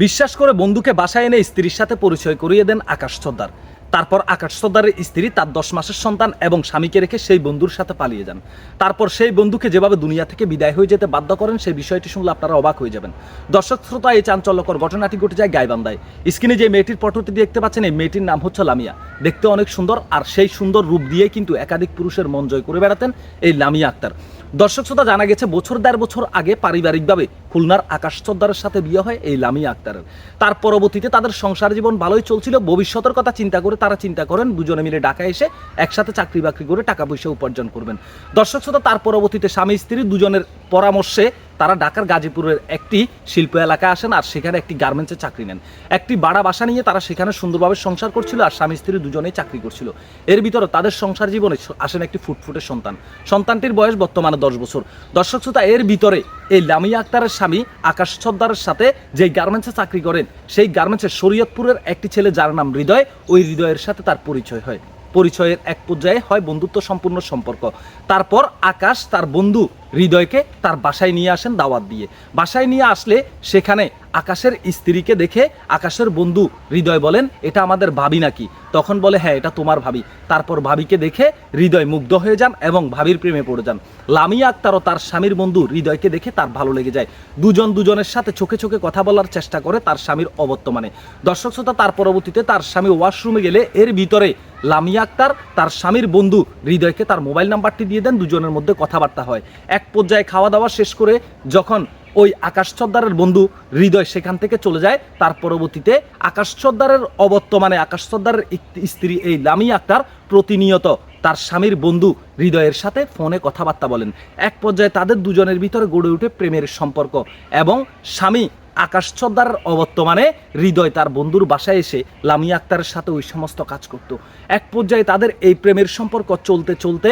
বিশ্বাস করে বন্ধুকে বাসায় এনে স্ত্রীর সাথে পরিচয় করিয়ে দেন আকাশ সর্দার। তারপর আকাশ সর্দারের স্ত্রী তার 10 মাসের সন্তান এবং স্বামীকে রেখে সেই বন্ধুর সাথে পালিয়ে যান। তারপর সেই বন্ধুকে যেভাবে দুনিয়া থেকে বিদায় হয়ে যেতে বাধ্য করেন, সেই বিষয়টি শুনলে আপনারা অবাক হয়ে যাবেন। দর্শক শ্রোতা, এই চাঞ্চল্যকর ঘটনাটি ঘটে যায় গাইবান্ধায়। স্ক্রিনে যে মেয়েটির ফটোটি দেখতে পাচ্ছেন, এই মেয়েটির নাম হচ্ছে লামিয়া। দেখতে অনেক সুন্দর, আর সেই সুন্দর রূপ দিয়ে কিন্তু একাধিক পুরুষের মন জয় করে বেড়াতেন এই লামিয়া আক্তার। দর্শক শ্রোতা, জানা গেছে বছর 1.5 বছর আগে পারিবারিকভাবে খুলনার আকাশ সর্দারের সাথে বিয়ে হয় এই লামিয়া আক্তারের। তার পরবর্তীতে তাদের সংসার জীবন ভালোই চলছিল। ভবিষ্যতের কথা চিন্তা করে তারা চিন্তা করেন দুজনে মিলে ঢাকা এসে একসাথে চাকরি বাকরি করে টাকা পয়সা উপার্জন করবেন। দর্শক শ্রোতা, তার পরবর্তীতে স্বামী স্ত্রী দুজনের পরামর্শে তারা ঢাকার গাজীপুরের একটি শিল্প এলাকায় আসেন, আর সেখানে একটি গার্মেন্টসে চাকরি নেন। একটি ভাড়া বাসা নিয়ে তারা সেখানে সুন্দরভাবে সংসার করছিল, আর স্বামী স্ত্রী দুজনেই চাকরি করছিল। এর ভিতরে তাদের সংসার জীবনে আসেন একটি ফুটফুটে সন্তান। সন্তানটির বয়স বর্তমানে 10 বছর। দর্শক শ্রোতা, এর ভিতরে এই লামিয়া আক্তারের স্বামী আকাশ সর্দারের সাথে যেই গার্মেন্টসে চাকরি করেন, সেই গার্মেন্টসের শরীয়তপুরের একটি ছেলে যার নাম হৃদয়, ওই হৃদয়ের সাথে তার পরিচয় হয়। পরিচয়ের এক পর্যায়ে হয় বন্ধুত্ব সম্পূর্ণ সম্পর্ক। তারপর আকাশ তার বন্ধু হৃদয়কে তার বাসায় নিয়ে আসেন দাওয়াত দিয়ে। বাসায় নিয়ে আসলে সেখানে আকাশের স্ত্রীকে দেখে আকাশের বন্ধু হৃদয় বলেন, এটা আমাদের ভাবি নাকি? তখন বলে, হ্যাঁ, এটা তোমার ভাবি। তারপর ভাবিকে দেখে হৃদয় মুগ্ধ হয়ে যান এবং ভাবির প্রেমে পড়ে যান। লামিয়া আক্তারও তার স্বামীর বন্ধু হৃদয়কে দেখে তার ভালো লেগে যায়। দুজন দুজনের সাথে চোখে চোখে কথা বলার চেষ্টা করে তার স্বামীর অবর্তমানে। দর্শক শ্রোতা, তার পরবর্তীতে তার স্বামী ওয়াশরুমে গেলে এর ভিতরে লামিয়া আক্তার তার স্বামীর বন্ধু হৃদয়কে তার মোবাইল নাম্বারটি দিয়ে দেন। দুজনের মধ্যে কথাবার্তা হয়। এক পর্যায়ে খাওয়া দাওয়া শেষ করে যখন ওই আকাশ সর্দারের বন্ধু হৃদয় সেখান থেকে চলে যায়, তার পরবর্তীতে আকাশ সর্দারের অবর্তমানে আকাশ সর্দারের স্ত্রী এই লামিয়া আক্তার প্রতিনিয়ত তার স্বামীর বন্ধু হৃদয়ের সাথে ফোনে কথাবার্তা বলেন। এক পর্যায়ে তাদের দুজনের ভিতরে গড়ে ওঠে প্রেমের সম্পর্ক, এবং স্বামী আকাশ সর্দারের অবর্তমানে হৃদয় তার বন্ধুর বাসায় এসে লামিয়া আক্তারের সাথে ওই সমস্ত কাজ করত। এক পর্যায়ে তাদের এই প্রেমের সম্পর্ক চলতে চলতে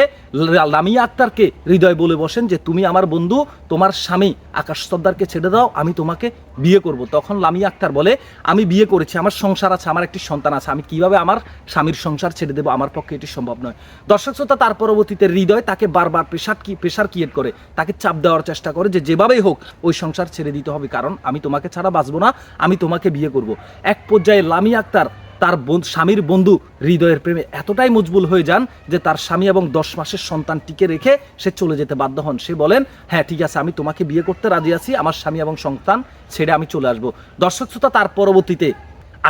লামিয়া আক্তারকে হৃদয় বলে বসেন যে, তুমি আমার বন্ধু, তোমার স্বামী আকাশ সর্দারকে ছেড়ে দাও, আমি তোমাকে বিয়ে করব। তখন লামিয়া আক্তার বলে, আমি বিয়ে করেছি, আমার সংসার আছে, আমার একটি সন্তান আছে, আমি কিভাবে আমার স্বামীর সংসার ছেড়ে দেবো? আমার পক্ষে এটি সম্ভব নয়। দর্শক শ্রোতা, তার পরবর্তীতে হৃদয় তাকে বারবার প্রেশার ক্রিয়েট করে, তাকে চাপ দেওয়ার চেষ্টা করে যে যেভাবেই হোক ওই সংসার ছেড়ে দিতে হবে, কারণ আমি তোমাকে ছাড়া বাঁচবো না, আমি তোমাকে বিয়ে করব। এক পর্যায়ে লামিয়া আক্তার তার স্বামীর বন্ধু হৃদয়ের প্রেমে এতটাই মজবুল হয়ে যান যে তার স্বামী এবং 10 মাসের সন্তানটিকে রেখে সে চলে যেতে বাধ্য হন। সে বলেন, হ্যাঁ ঠিক আছে, আমি তোমাকে বিয়ে করতে রাজি আছি, আমার স্বামী এবং সন্তান ছেড়ে আমি চলে আসবো। দর্শক শ্রোতা, তার পরবর্তীতে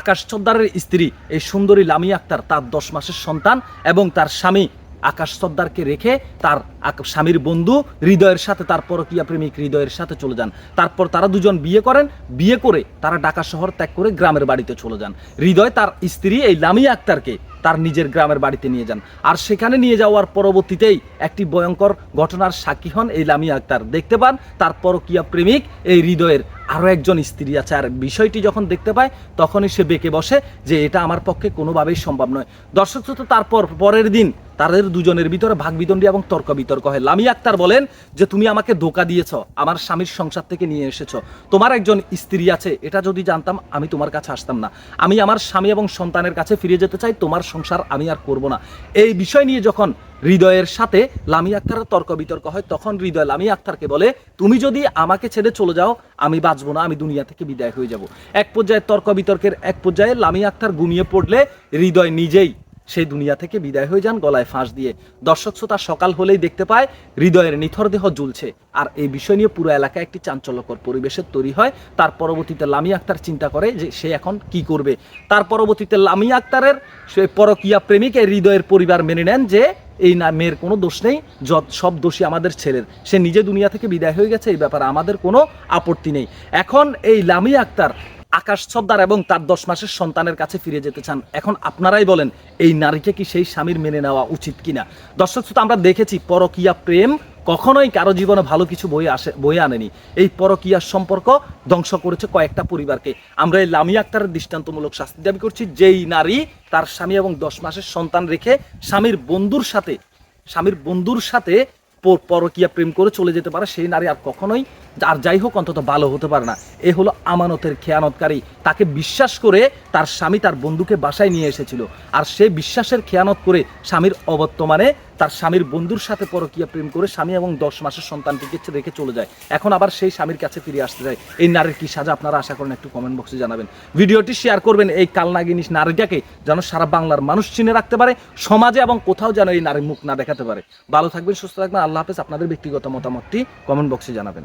আকাশ সর্দারের স্ত্রী এই সুন্দরী লামিয়া আক্তার তার 10 মাসের সন্তান এবং তার স্বামী আকাশ সর্দারকে রেখে তার স্বামীর বন্ধু হৃদয়ের সাথে, তার পরকীয়া প্রেমিক হৃদয়ের সাথে চলে যান। তারপর তারা দুজন বিয়ে করেন। বিয়ে করে তারা ঢাকা শহর ত্যাগ করে গ্রামের বাড়িতে চলে যান। হৃদয় তার স্ত্রী এই লামিয়া আক্তারকে তার নিজের গ্রামের বাড়িতে নিয়ে যান, আর সেখানে নিয়ে যাওয়ার পরবর্তীতেই একটি ভয়ঙ্কর ঘটনার সাক্ষী হন এই লামিয়া আক্তার। দেখতে পান তার পরকীয়া প্রেমিক এই হৃদয়ের আরও একজন স্ত্রী আছে, আর বিষয়টি যখন দেখতে পায় তখনই সে বেঁকে বসে যে এটা আমার পক্ষে কোনোভাবেই সম্ভব নয়। দর্শক শ্রোতা, তারপর পরের দিন তাদের দুজনের ভিতরে ভাগবিতণ্ডি এবং তর্ক বিতর্ক হয়। লামিয়া আক্তার বলেন যে, তুমি আমাকে ধোঁকা দিয়েছ, আমার স্বামীর সংসার থেকে নিয়ে এসেছ, তোমার একজন স্ত্রী আছে, এটা যদি জানতাম আমি তোমার কাছে আসতাম না, আমি আমার স্বামী এবং সন্তানের কাছে ফিরে যেতে চাই, তোমার সংসার আমি আর করব না। এই বিষয় নিয়ে যখন হৃদয়ের সাথে লামিয়া আক্তারের তর্ক বিতর্ক হয়, তখন হৃদয় লামিয়া আক্তারকে বলে, তুমি যদি আমাকে ছেড়ে চলে যাও আমি বাঁচবো না, আমি দুনিয়া থেকে বিদায় হয়ে যাব। এক পর্যায়ে তর্ক বিতর্কের এক পর্যায়ে লামিয়া আক্তার ঘুমিয়ে পড়লে হৃদয় নিজেই সেই দুনিয়া থেকে বিদায় হয়ে যান গলায় ফাঁস দিয়ে। দর্শক শ্রোতা, সকাল হলেই দেখতে পায় হৃদয়ের নিথর দেহ ঝুলছে, আর এই বিষয় নিয়ে পুরো এলাকায় একটি চাঞ্চল্যকর পরিবেশের তৈরি হয়। তার পরবর্তীতে লামিয়া আক্তার চিন্তা করে যে সে এখন কি করবে। তার পরবর্তীতে লামিয়া আক্তারের সেই পরকীয়া প্রেমিক এই হৃদয়ের পরিবার মেনে নেন যে এই না, মেয়ের কোনো দোষ নেই, সব দোষী আমাদের ছেলের, সে নিজে দুনিয়া থেকে বিদায় হয়ে গেছে, এই ব্যাপারে আমাদের কোনো আপত্তি নেই। এখন এই লামিয়া আক্তার আকাশ সর্দার এবং তার 10 মাসের সন্তানের কাছে ফিরে যেতে চান। এখন আপনারাই বলেন, এই নারীকে কি সেই স্বামীর মেনে নেওয়া উচিত কিনা? দর্শক শ্রোতা, আমরা দেখেছি পরকীয়া প্রেম কখনোই কারো জীবনে ভালো কিছু বয়ে আনেনি। এই পরকীয়ার সম্পর্ক ধ্বংস করেছে কয়েকটা পরিবারকে। আমরা এই লামিয়া আক্তারের দৃষ্টান্তমূলক শাস্তি দাবি করছি। যেই নারী তার স্বামী এবং 10 মাসের সন্তান রেখে স্বামীর বন্ধুর সাথে পরকীয়া প্রেম করে চলে যেতে পারে, সেই নারী আর কখনোই, আর যাই হোক, অন্তত ভালো হতে পারে না। এ হলো আমানতের খেয়ানতকারী। তাকে বিশ্বাস করে তার স্বামী তার বন্ধুকে বাসায় নিয়ে এসেছিল, আর সে বিশ্বাসের খেয়ানত করে স্বামীর অবর্তমানে তার স্বামীর বন্ধুর সাথে পরকীয়া প্রেম করে স্বামী এবং 10 মাসের সন্তানটিকে রেখে চলে যায়, এখন আবার সেই স্বামীর কাছে ফিরে আসতে যায়, এই নারীর কি সাজা আপনারা আশা করেন? একটু কমেন্ট বক্সে জানাবেন। ভিডিওটি শেয়ার করবেন এই কালনাগিনী নারীটাকে যেন সারা বাংলার মানুষ চিনে রাখতে পারে, সমাজে এবং কোথাও যেন এই নারীর মুখ না দেখাতে পারে। ভালো থাকবেন, সুস্থ থাকবেন, আল্লাহ হাফেজ। আপনাদের ব্যক্তিগত মতামতটি কমেন্ট বক্সে জানাবেন।